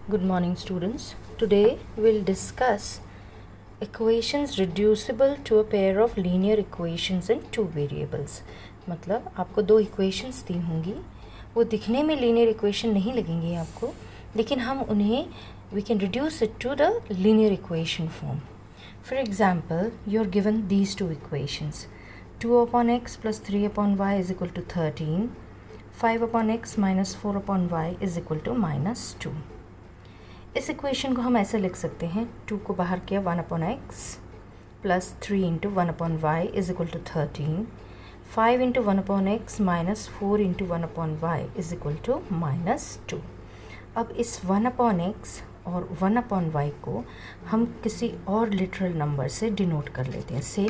Good morning, students. Today we'll discuss equations reducible to a pair of linear equations in two variables. मतलब आपको दो equations दी होंगी, वो दिखने में linear equation नहीं लगेंगी आपको, लेकिन हम उन्हें we can reduce it to the linear equation form. For example, you're given these two equations. 2 upon x plus 3 upon y is equal to 13. 5 upon x minus 4 upon y is equal to minus 2. इस equation को हम ऐसे लिख सकते हैं, 2 को बाहर किया 1 upon x plus 3 into 1 upon y is equal to 13. 5 into 1 upon x minus 4 into 1 upon y is equal to minus 2. अब इस 1 अपॉन एक्स और 1 अपॉन वाई को हम किसी और लिटरल नंबर से डिनोट कर लेते हैं, say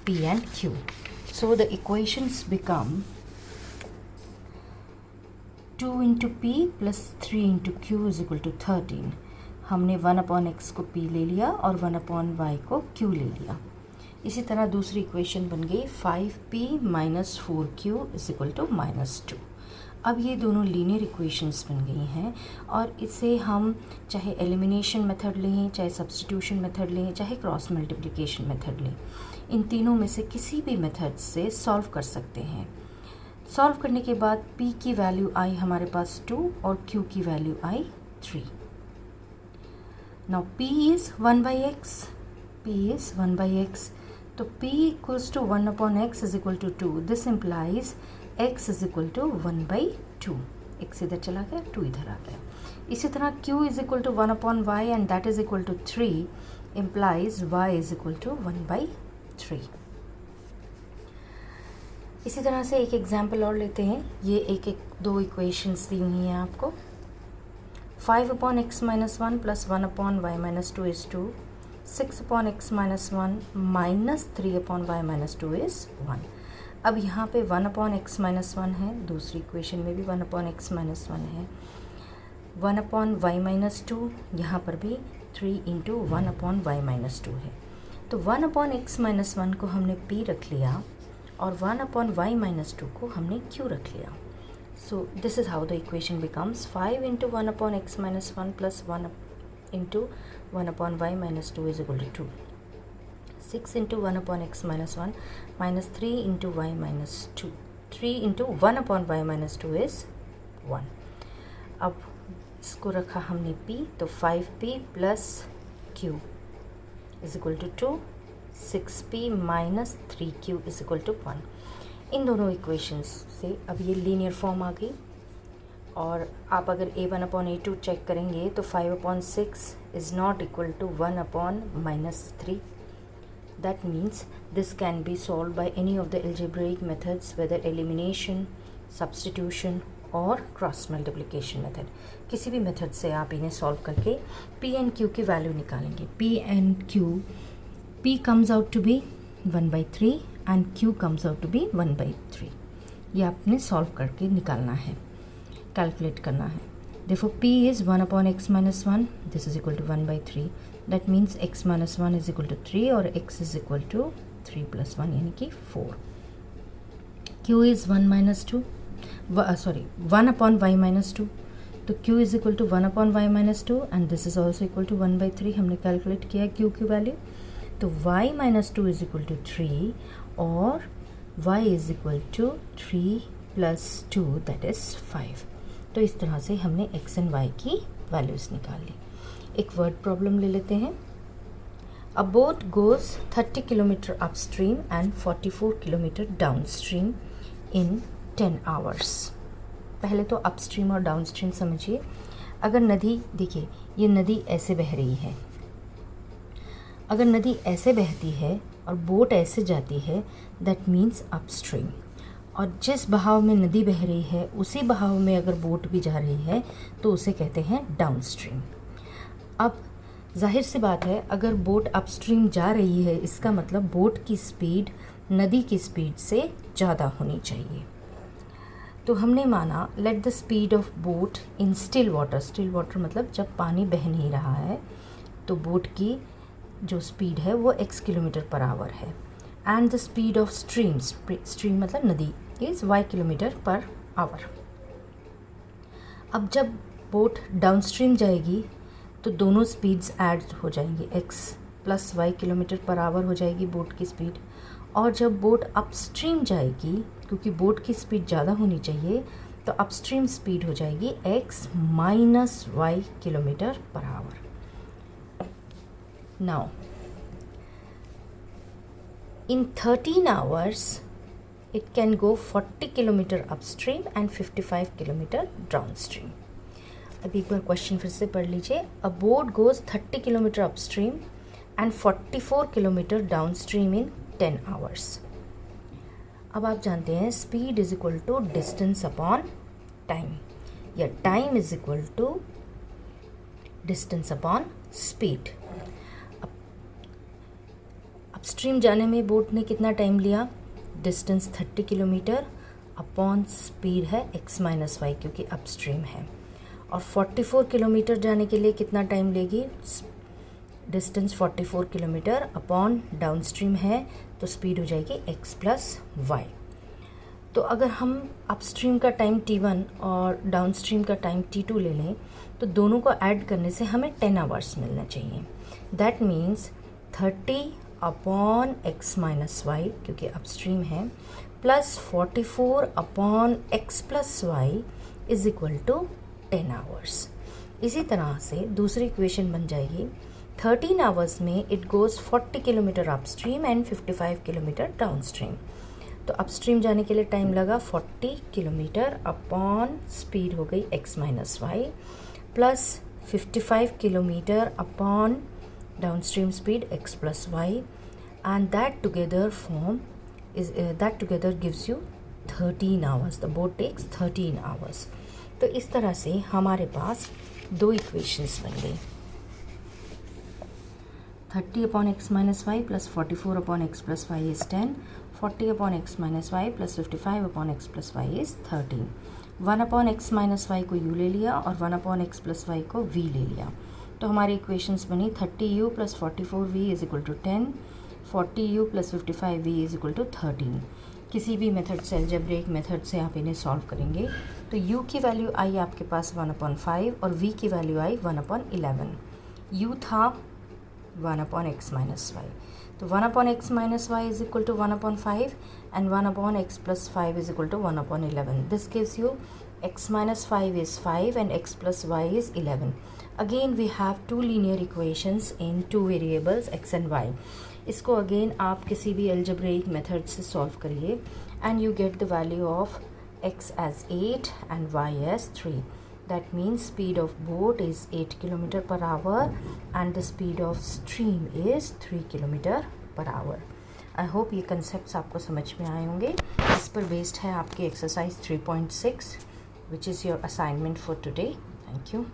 p and q. So the equations become 2 into p plus 3 into q is equal to 13. हमने 1 अपॉन एक्स को p ले लिया और 1 अपॉन वाई को q ले लिया. इसी तरह दूसरी इक्वेशन बन गई 5p minus 4q is equal to minus 2. अब ये दोनों लीनियर इक्वेशंस बन गई हैं और इसे हम चाहे एलिमिनेशन मेथड लें, चाहे सब्स्टिट्यूशन मेथड लें, चाहे क्रॉस मल्टीप्लिकेशन मेथड लें, इन तीनों में से किसी भी मेथड से सॉल्व कर सकते हैं. सॉल्व करने के बाद p की वैल्यू आई हमारे पास 2 और q की value I 3. Now p is 1 by x. p is 1 by x. तो p equals to 1 upon x is equal to 2. This implies x is equal to 1 by 2. x इधर चला गया, 2 इधर आ गया. इसी तरह q is equal to 1 upon y and that is equal to 3 implies y is equal to 1 by 3. इसी तरह से एक एग्जाम्पल और लेते हैं. ये एक दो इक्वेशंस दी हुई हैं आपको. 5 upon x minus 1 plus 1 upon y minus 2 is 2. 6 upon x minus 1 minus 3 upon y minus 2 is 1. अब यहाँ पे 1 upon x minus 1 है, दूसरी इक्वेशन में भी 1 upon x minus 1 है. 1 upon y minus 2, यहाँ पर भी 3 into 1 upon y minus 2 है. तो 1 upon x minus 1 को हमने p रख लिया और 1 upon y minus 2 को हमने q रख लिया. So this is how the equation becomes 5 into 1 upon x minus 1 plus 1 into 1 upon y minus 2 is equal to 2. 6 into 1 upon x minus 1 minus 3 into y minus 2. 3 into 1 upon y minus 2 is 1. अब इसको रखा हमने p, तो 5p plus q is equal to 2. 6p minus 3q is equal to 1. इन दोनों equations से अब ये linear form आ गई. और आप अगर a1 अपॉन a2 चेक करेंगे तो 5 upon 6 is not equal to 1 upon minus 3. That means this can be solve by any of the algebraic methods, whether elimination, substitution और क्रॉस मल्टीप्लिकेशन मेथड. किसी भी method से आप इन्हें सॉल्व करके p and q की वैल्यू निकालेंगे. p and q, p comes out to be 1/3 and q comes out to be 1/3. ये आपने सॉल्व करके निकालना है, कैलकुलेट करना है. Therefore p is 1 upon x minus 1. This is equal to 1/3. That means x minus 1 is equal to 3 और x is equal to 3 plus 1 यानी कि 4. q is 1 minus 2. 1 upon y minus 2. तो q is equal to 1 upon y minus 2 and this is also equal to 1/3. हमने calculate किया q की value. तो y minus 2 is equal to 3 और y is equal to 3 plus 2 that is 5. तो इस तरह से हमने x and y की वैल्यूज़ निकाल ली. एक वर्ड प्रॉब्लम ले लेते हैं. A boat goes 30 kilometre upstream and 44 kilometre downstream in 10 hours. पहले तो upstream और downstream समझिए. अगर नदी, देखिए ये नदी ऐसे बह रही है, अगर नदी ऐसे बहती है और बोट ऐसे जाती है, दैट मीन्स अपस्ट्रीम. और जिस बहाव में नदी बह रही है उसी बहाव में अगर बोट भी जा रही है तो उसे कहते हैं डाउनस्ट्रीम. अब जाहिर सी बात है, अगर बोट अपस्ट्रीम जा रही है इसका मतलब बोट की स्पीड नदी की स्पीड से ज़्यादा होनी चाहिए. तो हमने माना let the speed of boat in still water. Still water मतलब जब पानी बह नहीं रहा है तो बोट की जो स्पीड है वो x किलोमीटर पर आवर है. And the speed of stream मतलब नदी is y kilometre per our. अब जब बोट डाउनस्ट्रीम जाएगी तो दोनों स्पीड्स ऐड हो जाएंगी, x plus y kilometre per hour हो जाएगी बोट की स्पीड। और जब बोट अपस्ट्रीम जाएगी, क्योंकि बोट की स्पीड ज़्यादा होनी चाहिए, तो अपस्ट्रीम स्पीड हो जाएगी x minus Y kilometre per hour. Now in 13 hours it can go 40 kilometre upstream and 55 kilometre downstream. अब एक बार क्वेश्चन फिर से पढ़ लीजिए। A boat goes 30 kilometre upstream and 44 kilometre downstream in 10 hours. अब आप जानते हैं speed is equal to distance upon time, या time is equal to distance upon speed. Upstream जाने में बोट ने कितना टाइम लिया, डिस्टेंस 30 किलोमीटर अपॉन स्पीड है x माइनस वाई, क्योंकि अपस्ट्रीम है। और 44 किलोमीटर जाने के लिए कितना टाइम लेगी, डिस्टेंस 44 किलोमीटर अपॉन डाउनस्ट्रीम है, तो स्पीड हो जाएगी x प्लस वाई। तो अगर हम अपस्ट्रीम का टाइम t1 और डाउनस्ट्रीम का टाइम t2 ले लें, तो दोनों को ऐड करने से हमें 10 आवर्स मिलना चाहिए। That means 30 upon x minus y, क्योंकि अपस्ट्रीम है, plus 44 upon x plus y is equal to 10 hours. इसी तरह से दूसरी इक्वेशन बन जाएगी 13 आवर्स में it goes 40 kilometre upstream and 55 kilometre downstream. तो अपस्ट्रीम जाने के लिए टाइम लगा 40 किलोमीटर अपॉन स्पीड हो गई x minus y, plus 55 kilometre upon downstream speed x plus y, and that together gives you 13 hours. The boat takes 13 hours. तो इस तरह से हमारे पास दो इक्वेशंस बन गई, 30 upon x minus y plus 44 upon x plus y is 10, 40 upon x minus y plus 55 upon x plus y is 13। 1 upon x minus y को u ले लिया और 1 अपॉन एक्स प्लस वाई को v ले लिया। तो हमारी इक्वेशंस बनी 30u plus 44v is equal to 10, 40u plus 55v is equal to 13। किसी भी मेथड से, अलजेब्रिक मेथड से आप इन्हें सॉल्व करेंगे तो u की वैल्यू आई आपके पास 1/5 और v की वैल्यू आई 1/11। u था 1/x माइनस वाई, तो 1/x minus y is equal to 1/5 and 1/x plus 5 is equal to 1/11। This gives you x minus 5 is 5 and x plus y is 11. Again we have two linear equations in two variables x and y. इसको again आप किसी भी algebraic method से solve करिए and you get the value of x as 8 and y as 3. That means speed of boat is 8 km per hour and the speed of stream is 3 km per hour. I hope ये concepts आपको समझ में आए होंगे। इस पर based है आपकी exercise 3.6 which is your assignment for today. Thank you.